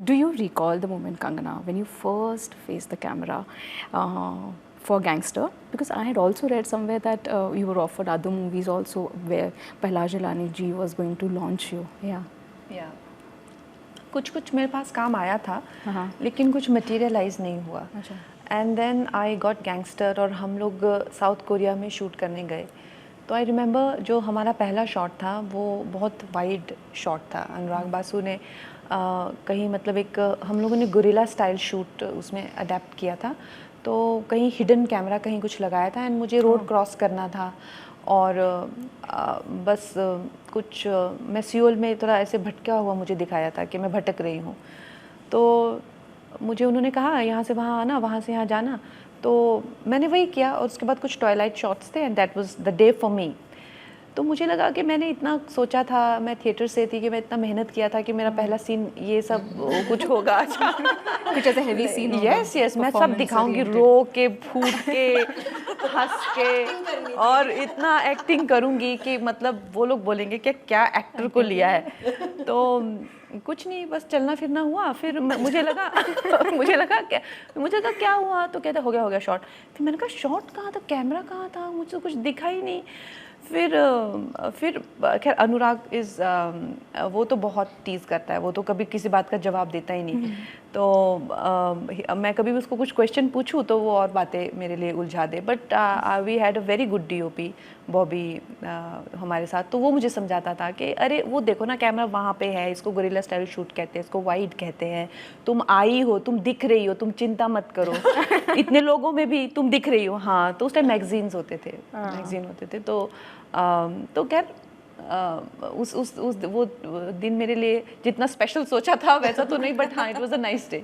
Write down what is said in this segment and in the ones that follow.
Do you recall the moment, Kangana, when you first faced the camera for Gangster? Because I had also read somewhere that you were offered other movies also where Pahlaj Jilani ji was going to launch you. या कुछ कुछ मेरे पास काम आया था, हाँ. लेकिन कुछ मटेरियलाइज नहीं हुआ. अच्छा. And then I got Gangster और हम लोग साउथ कोरिया में शूट करने गए. तो आई रिमेंबर जो हमारा पहला शॉट था वो बहुत वाइड शॉट था. अनुराग बासु ने कहीं मतलब एक हम लोगों ने गोरिल्ला स्टाइल शूट उसमें अडेप्ट किया था. तो कहीं हिडन कैमरा कहीं कुछ लगाया था एंड मुझे रोड क्रॉस करना था और बस कुछ मैं सियोल में थोड़ा ऐसे भटका हुआ मुझे दिखाया था कि मैं भटक रही हूँ. तो मुझे उन्होंने कहा यहाँ से वहाँ आना, वहाँ से यहाँ जाना. तो मैंने वही किया और उसके बाद कुछ टॉयलाइट शॉट्स थे and that was the day for me. तो मुझे लगा कि मैंने इतना सोचा था, मैं थिएटर से थी कि मैं इतना मेहनत किया था कि मेरा पहला सीन ये सब कुछ होगा. अच्छा कुछ ऐसा हेवी सीन होगा. यस मैं सब दिखाऊंगी, रो के, फूट के, हंस के और इतना एक्टिंग करूंगी कि मतलब वो लोग बोलेंगे कि क्या एक्टर को लिया है. तो कुछ नहीं, बस चलना फिरना हुआ. फिर मुझे लगा क्या हुआ. तो कहते हो गया शॉट. फिर मैंने कहा शॉट कहाँ था, कैमरा कहाँ था, मुझे कुछ दिखा ही नहीं. फिर खैर अनुराग वो तो बहुत टीज़ करता है, वो तो कभी किसी बात का जवाब देता ही नहीं. तो मैं कभी भी उसको कुछ क्वेश्चन पूछूं तो वो और बातें मेरे लिए उलझा दे. But we had a very good DOP Bobby हमारे साथ. तो वो मुझे समझाता था कि अरे वो देखो ना कैमरा वहाँ पे है, इसको गोरिल्ला स्टाइल शूट कहते हैं, इसको वाइड कहते हैं. तुम आई हो, तुम दिख रही हो, तुम चिंता मत करो. इतने लोगों में भी तुम दिख रही हो. हाँ, तो उस टाइम मैगजीन्स होते थे. तो खैर वो दिन मेरे लिए जितना स्पेशल सोचा था वैसा तो नहीं, बट हाँ, it was a nice day.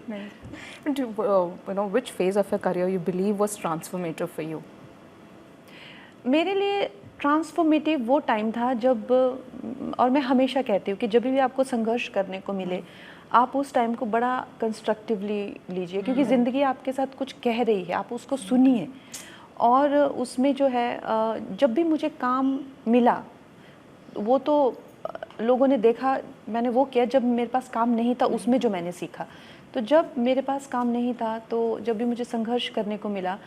Which phase of your career you believe was transformative for you? मेरे लिए ट्रांसफॉर्मेटिव वो टाइम था जब, और मैं हमेशा कहती हूँ कि जब भी आपको संघर्ष करने को मिले आप उस टाइम को बड़ा कंस्ट्रक्टिवली लीजिए, क्योंकि ज़िंदगी आपके साथ कुछ कह रही है, आप उसको सुनिए. और उसमें जो है जब भी मुझे काम मिला वो तो लोगों ने देखा मैंने वो किया. जब मेरे पास काम नहीं था उसमें जो मैंने सीखा, तो जब मेरे पास काम नहीं था तो जब भी मुझे संघर्ष करने को मिला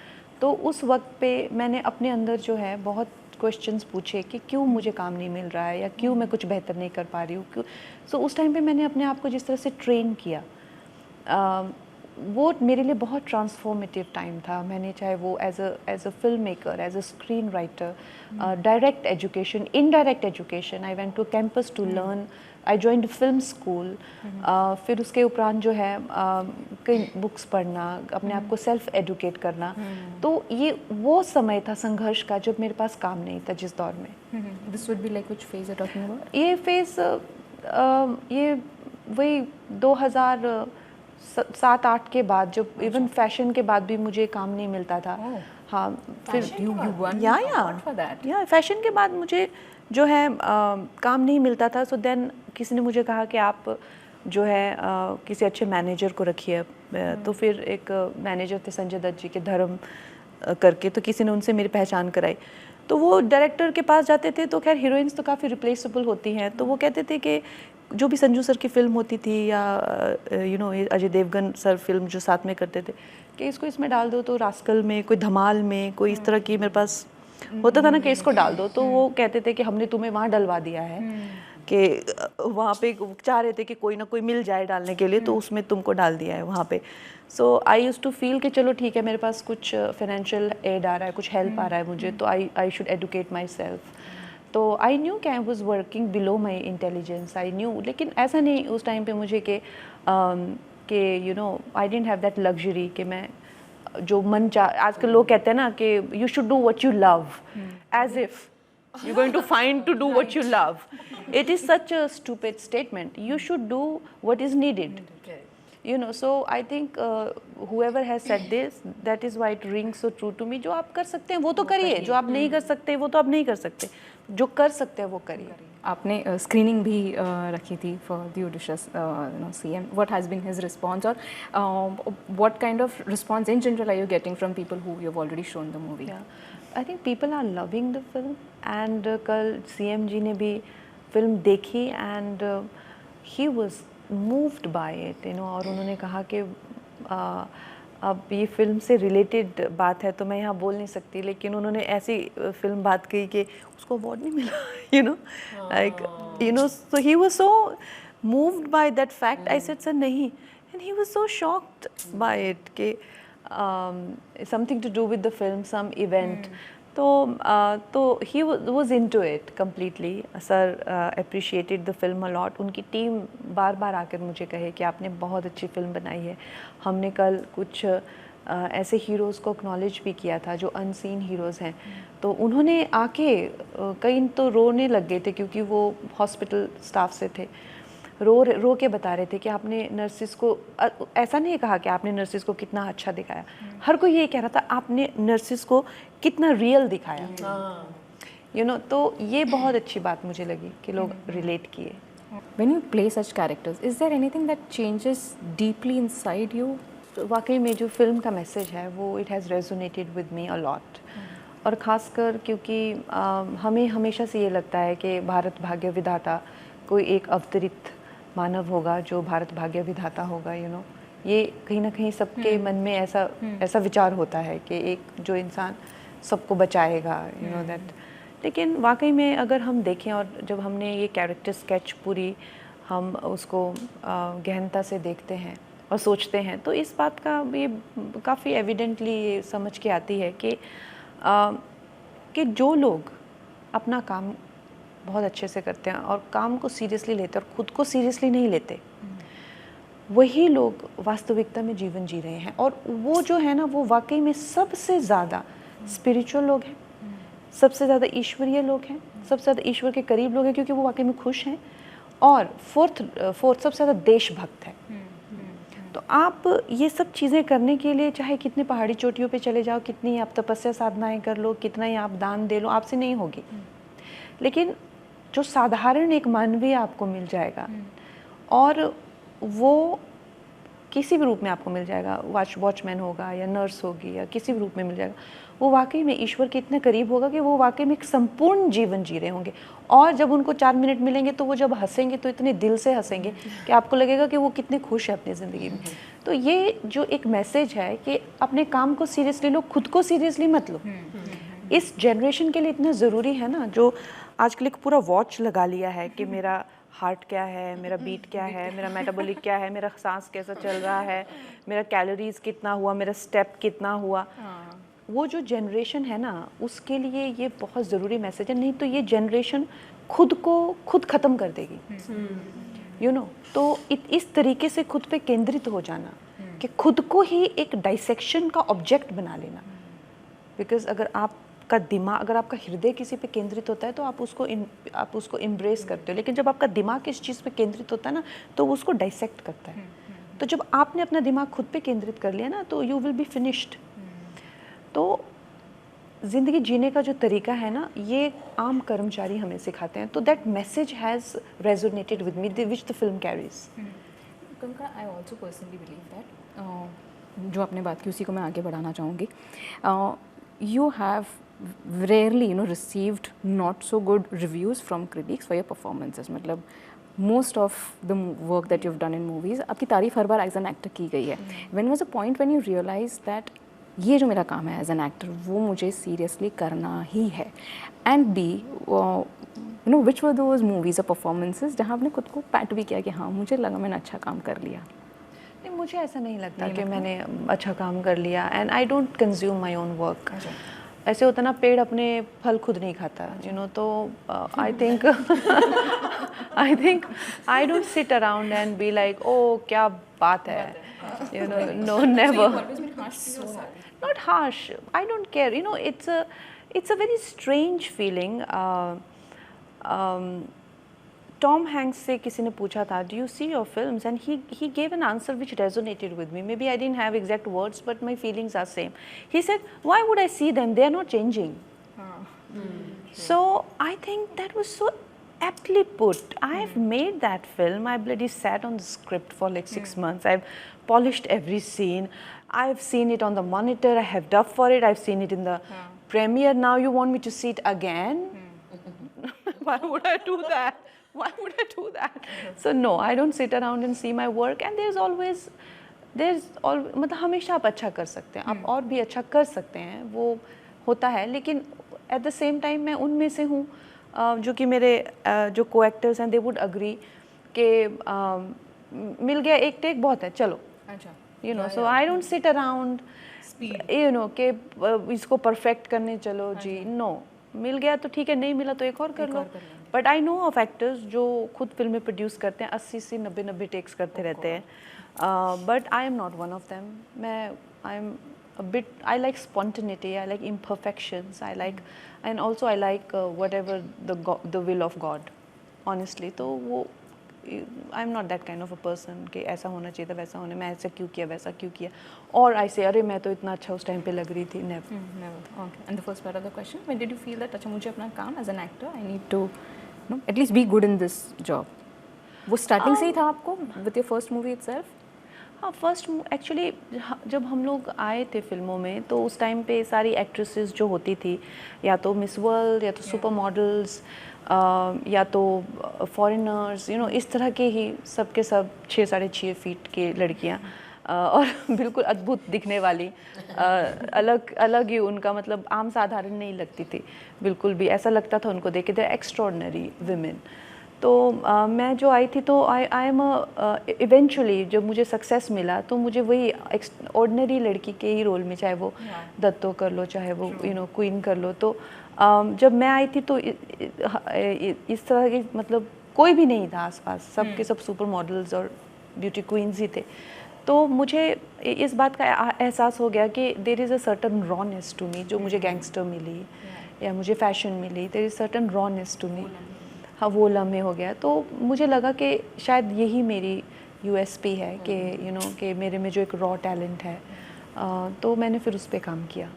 तो उस वक्त पे मैंने अपने अंदर जो है बहुत क्वेश्चंस पूछे कि क्यों मुझे काम नहीं मिल रहा है या क्यों मैं कुछ बेहतर नहीं कर पा रही हूँ. सो उस टाइम पे मैंने अपने आप को जिस तरह से ट्रेन किया वो मेरे लिए बहुत ट्रांसफॉर्मेटिव टाइम था. मैंने चाहे वो as a film maker, as a screen writer, direct education, indirect education, I went to campus to learn, I joined film school. फिर उसके उपरांत जो है कई बुक्स पढ़ना, अपने आप को सेल्फ एडुकेट करना. तो ये वो समय था संघर्ष का जब मेरे पास काम नहीं था जिस दौर में. This would be like which phase you're talking about? ये फेज़ ये वही 2007-8 के बाद, जब इवन फैशन के बाद भी मुझे काम नहीं मिलता था. हाँ, फिर या फैशन के बाद मुझे जो है काम नहीं मिलता था. सो देन किसी ने मुझे कहा कि आप जो है किसी अच्छे मैनेजर को रखिए. तो फिर एक मैनेजर थे संजय दत्त जी के, धर्म करके, तो किसी ने उनसे मेरी पहचान कराई. तो वो डायरेक्टर के पास जाते थे. तो खैर हीरोइंस तो काफ़ी रिप्लेसेबल होती हैं. तो वो कहते थे कि जो भी संजू सर की फिल्म होती थी या अजय देवगन सर फिल्म जो साथ में करते थे कि इसको इसमें डाल दो, तो रास्कल में, कोई धमाल में, कोई इस तरह की मेरे पास होता था ना कि इसको डाल दो. तो वो कहते थे कि हमने तुम्हें वहाँ डलवा दिया है, कि वहाँ पे चाह रहे थे कि कोई ना कोई मिल जाए डालने के लिए, तो उसमें तुमको डाल दिया है वहाँ पे. सो आई यूज टू फील कि चलो ठीक है, मेरे पास कुछ फाइनेंशियल एड आ रहा है, कुछ हेल्प आ रहा है मुझे, तो I should educate my self. तो आई न्यू कि I was working below my intelligence, I knew. लेकिन ऐसा नहीं उस टाइम पे मुझे कि you know I didn't have that luxury कि मैं जो मन चाह. आजकल लोग कहते हैं ना कि you should do what you love, as if you're going to find to do what you love. It is such a stupid statement. You should do what is needed. You know, so I think whoever has said this, that is why it rings so true to me. जो आप कर सकते हैं वो तो करिए, जो आप नहीं कर सकते वो तो आप नहीं कर सकते, जो कर सकते हैं वो करिए. आपने स्क्रीनिंग भी रखी थी for the auditions, CM. What has been his response, or what kind of response in general are you getting from people who you've already shown the movie? I think people are loving the film, and कल CM जी ने भी film देखी and he was moved by it, you know, और उन्होंने कहा कि अब ये फिल्म से रिलेटेड बात है तो मैं यहाँ बोल नहीं सकती, लेकिन उन्होंने ऐसी फिल्म बात कही कि उसको अवार्ड नहीं मिला, you know, like, you know, so he was so moved by that fact. I said sir नहीं, and he was so shocked by it कि something to do with the film, some event. तो he was into it completely. Sir appreciated the film a lot. उनकी team बार बार आकर मुझे कहे कि आपने बहुत अच्छी फिल्म बनाई है. हमने कल कुछ ऐसे हीरोज़ को एक्नॉलेज भी किया था जो अनसीन हीरोज़ हैं. तो उन्होंने आके कई तो रोने लग गए थे क्योंकि वो हॉस्पिटल स्टाफ से थे. रो के बता रहे थे कि आपने नर्सिस को, ऐसा नहीं कहा कि आपने नर्सिस को कितना अच्छा दिखाया, हर कोई ये कह रहा था आपने नर्सिस को कितना रियल दिखाया, यू नो. तो ये बहुत अच्छी बात मुझे लगी कि लोग रिलेट किए. When you play such characters, is there anything that changes deeply inside you? तो वाकई में जो फिल्म का मैसेज है वो it has resonated with me a lot. और ख़ासकर क्योंकि हमें हमेशा से ये लगता है कि भारत भाग्य विधाता कोई एक अवतरित मानव होगा जो भारत भाग्य विधाता होगा, यू नो. ये कहीं ना कहीं सबके मन में ऐसा विचार होता है कि एक जो इंसान सबको बचाएगा, यू नो दैट. लेकिन वाकई में अगर हम देखें और जब हमने ये कैरेक्टर स्केच पूरी हम उसको गहनता से देखते हैं और सोचते हैं तो इस बात का ये काफ़ी एविडेंटली ये समझ के आती है कि जो लोग अपना काम बहुत अच्छे से करते हैं और काम को सीरियसली लेते हैं और ख़ुद को सीरियसली नहीं लेते, वही लोग वास्तविकता में जीवन जी रहे हैं. और वो जो है ना, वो वाकई में सबसे ज़्यादा स्पिरिचुअल लोग हैं, सबसे ज़्यादा ईश्वरीय लोग हैं, सबसे ज़्यादा ईश्वर के करीब लोग हैं क्योंकि वो वाकई में खुश हैं. और फोर्थ सबसे ज़्यादा देशभक्त है. तो आप ये सब चीज़ें करने के लिए चाहे कितने पहाड़ी चोटियों पे चले जाओ, कितनी आप तपस्या साधनाएं कर लो, कितना ही आप दान दे लो, आपसे नहीं होगी. लेकिन जो साधारण एक मानवीय आपको मिल जाएगा और वो किसी भी रूप में आपको मिल जाएगा, वॉचमैन होगा या नर्स होगी या किसी भी रूप में मिल जाएगा, वो वाकई में ईश्वर के इतने करीब होगा कि वो वाकई में एक संपूर्ण जीवन जी रहे होंगे. और जब उनको 4 मिनट मिलेंगे तो वो जब हंसेंगे तो इतने दिल से हंसेंगे कि आपको लगेगा कि वो कितने खुश है अपनी ज़िंदगी में. तो ये जो एक मैसेज है कि अपने काम को सीरियसली लो, खुद को सीरियसली मत लो. इस जनरेशन के लिए इतना ज़रूरी है ना, जो आजकल एक पूरा वॉच लगा लिया है कि मेरा हार्ट क्या है, मेरा बीट क्या है, मेरा मेटाबॉलिक क्या है, मेरा सांस कैसा चल रहा है, मेरा कैलोरीज कितना हुआ, मेरा स्टेप कितना हुआ. वो जो जनरेशन है ना, उसके लिए ये बहुत ज़रूरी मैसेज है. नहीं तो ये जनरेशन खुद को खुद ख़त्म कर देगी, यू नो. तो इस तरीके से खुद पे केंद्रित हो जाना कि खुद को ही एक डाइसेक्शन का ऑब्जेक्ट बना लेना. बिकॉज अगर आपका दिमाग, अगर आपका हृदय किसी पे केंद्रित होता है तो आप उसको एम्ब्रेस करते हो. लेकिन जब आपका दिमाग इस चीज़ पे केंद्रित होता है ना, तो वो उसको डाइसेक्ट करता है. तो जब आपने अपना दिमाग खुद पे केंद्रित कर लिया ना, तो यू विल बी फिनिश्ड. तो ज़िंदगी जीने का जो तरीका है ना, ये आम कर्मचारी हमें सिखाते हैं. तो that message has resonated with me, which the film carries. कंका, I also personally believe that जो आपने बात की उसी को मैं आगे बढ़ाना चाहूँगी. You have rarely, you know, received not so good reviews from critics for your performances. मतलब most of the work that you've done in movies, आपकी तारीफ हर बार एज एन एक्टर की गई है. When was a point when you realized that ये जो मेरा काम है एज एन एक्टर वो मुझे सीरियसली करना ही है? And B, you know, which were those movies और परफॉर्मेंसेज जहाँ आपने खुद को पैट भी किया कि हाँ मुझे लगा मैंने अच्छा काम कर लिया? नहीं, मुझे ऐसा नहीं लगता कि मैंने अच्छा काम कर लिया. And I don't consume my own work. ऐसे होता ना, पेड़ अपने फल खुद नहीं खाता, यू नो. तो I think I don't sit around and be like oh क्या बात है, you know. No, never. Not harsh. I don't care, you know. It's a very strange feeling. Tom Hanks से किसी ने पूछा था, do you see your films? And he gave an answer which resonated with me. Maybe I didn't have exact words, but my feelings are same. He said, why would I see them? They are not changing. So I think that was so aptly put. I've made that film. I bloody sat on the script for like 6 months. I've polished every scene. I've seen it on the monitor. I have dubbed for it. I've seen it in the premiere. Now you want me to see it again? Why would I do that? Why would I do that? So no, I don't sit around and see my work. And there's always मतलब हमेशा आप अच्छा कर सकते हैं, आप और भी अच्छा कर सकते हैं, वो होता है. लेकिन at the same time मैं उनमें से हूँ जो कि मेरे जो co-actors हैं, they would agree कि मिल गया एक टेक बहुत है, चलो. अच्छा. You know, so I don't sit around. Speed. You know कि इसको perfect करने चलो जी. No. मिल गया तो ठीक है, नहीं मिला तो एक और कर लो. But I know of actors जो खुद फिल्में प्रोड्यूस करते हैं, 80 90 टेक्स करते रहते हैं. But I am not one of them. मैं I am a bit, I like spontaneity, I like imperfections, I like, and also I like whatever the will of God, honestly. तो वो I'm not that kind of a person कि ऐसा होना चाहिए था, वैसा होने, मैं ऐसा क्यों किया, वैसा क्यों किया, और I say अरे मैं तो इतना अच्छा उस टाइम पे लग रही थी. Never. Never. Okay. And the first part of the question, when did you feel that अच्छा मुझे अपना काम as an actor, I need to, you know, at least be good in this job? वो starting से ही था आपको with your first movie itself? हाँ, first actually जब हम लोग आए थे फिल्मों में तो उस टाइम पे सारी एक्ट्रेसेस जो होती थी, या तो मिस वर्ल्ड, या तो सुपर मॉडल्स, या तो फॉरेनर्स, यू नो, इस तरह के ही सब के सब 6 साढ़े 6 फीट के लड़कियाँ, और बिल्कुल अद्भुत दिखने वाली, अलग ही उनका मतलब आम साधारण नहीं लगती थी बिल्कुल भी. ऐसा लगता था उनको देख के दे एक्स्ट्रॉर्डनरी विमेन. तो मैं जो आई थी तो आई एम इवेंचुअली जब मुझे सक्सेस मिला तो मुझे वही ऑर्डिनरी लड़की के ही रोल में, चाहे वो दत्तो कर लो, चाहे वो यू नो क्वीन कर लो. तो जब मैं आई थी तो इस तरह की मतलब कोई भी नहीं था आसपास, सब के सब सुपर मॉडल्स और ब्यूटी क्वींस ही थे. तो मुझे इस बात का एहसास हो गया कि there is a certain wrongness to me, जो मुझे गैंगस्टर मिली या मुझे फैशन मिली, there is certain wrongness to me. हाँ, वो लम्हे हो गया. तो मुझे लगा कि शायद यही मेरी USP है कि यू नो कि मेरे में जो एक रॉ टैलेंट है. तो मैंने फिर उस पर काम किया.